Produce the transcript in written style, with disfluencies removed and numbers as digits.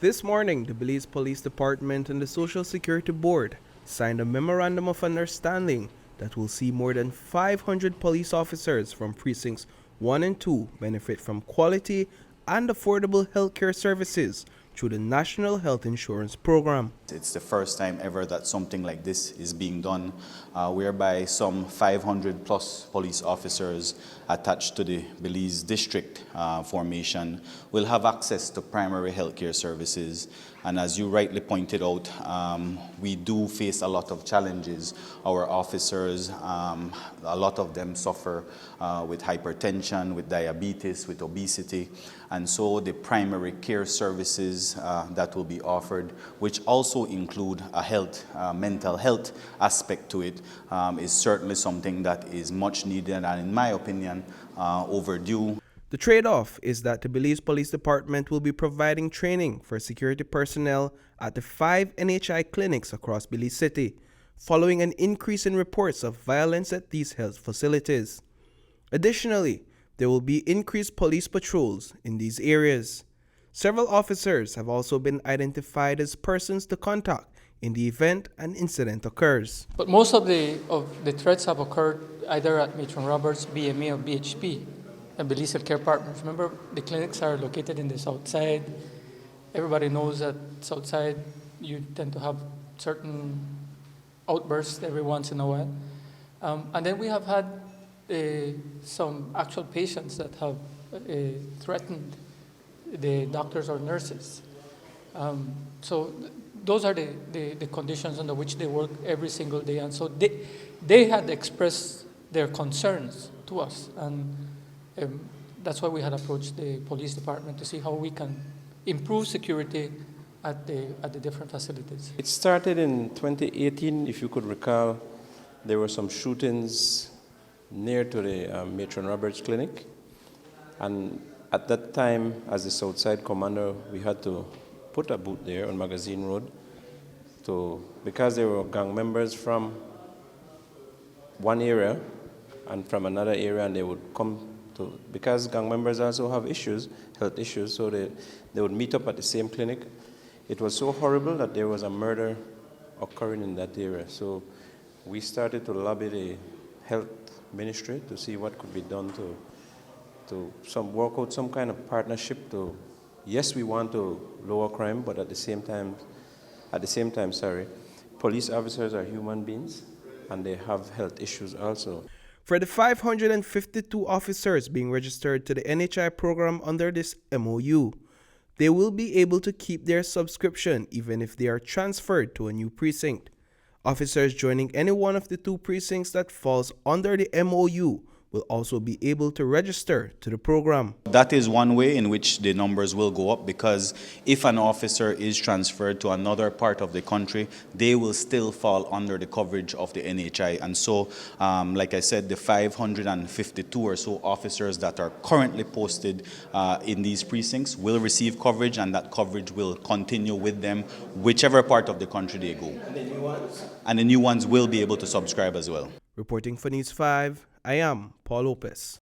This morning, the Belize Police Department and the Social Security Board signed a Memorandum of Understanding that will see more than 500 police officers from Precincts 1 and 2 benefit from quality and affordable healthcare services through the National Health Insurance Program. It's the first time ever that something like this is being done, whereby some 500 plus police officers attached to the Belize district formation will have access to primary healthcare services. And as you rightly pointed out, we do face a lot of challenges. Our officers, a lot of them suffer with hypertension, with diabetes, with obesity. And so the primary care services that will be offered, which also include a mental health aspect to it, is certainly something that is much needed and, in my opinion, overdue. The trade-off is that the Belize Police Department will be providing training for security personnel at the 5 N.H.I clinics across Belize City, following an increase in reports of violence at these health facilities. Additionally, there will be increased police patrols in these areas. Several officers have also been identified as persons to contact in the event an incident occurs. But most of the threats have occurred either at Matron Roberts, BMA, or BHP, and Belize Healthcare Partners. Remember, the clinics are located in the south side. Everybody knows that south side, you tend to have certain outbursts every once in a while. And then we have had some actual patients that have threatened the doctors or nurses. So those are the conditions under which they work every single day. And so they had expressed their concerns to us. And that's why we had approached the police department to see how we can improve security at the different facilities. It started in 2018, if you could recall. There were some shootings near to the Matron Roberts Clinic. And at that time, as the Southside Commander, we had to put a booth there on Magazine Road because there were gang members from one area and from another area, and they would come because gang members also have health issues, so they would meet up at the same clinic. It was so horrible that there was a murder occurring in that area. So we started to lobby the health ministry to see what could be done to work out some kind of partnership yes, we want to lower crime, but at the same time, police officers are human beings and they have health issues also. For the 552 officers being registered to the N.H.I program under this M.O.U, they will be able to keep their subscription even if they are transferred to a new precinct. Officers joining any one of the two precincts that falls under the M.O.U will also be able to register to the program. That is one way in which the numbers will go up, because if an officer is transferred to another part of the country, they will still fall under the coverage of the N.H.I. And so, like I said, the 552 or so officers that are currently posted in these precincts will receive coverage, and that coverage will continue with them whichever part of the country they go. And the new ones? And the new ones will be able to subscribe as well. Reporting for News 5, I am Paul Lopez.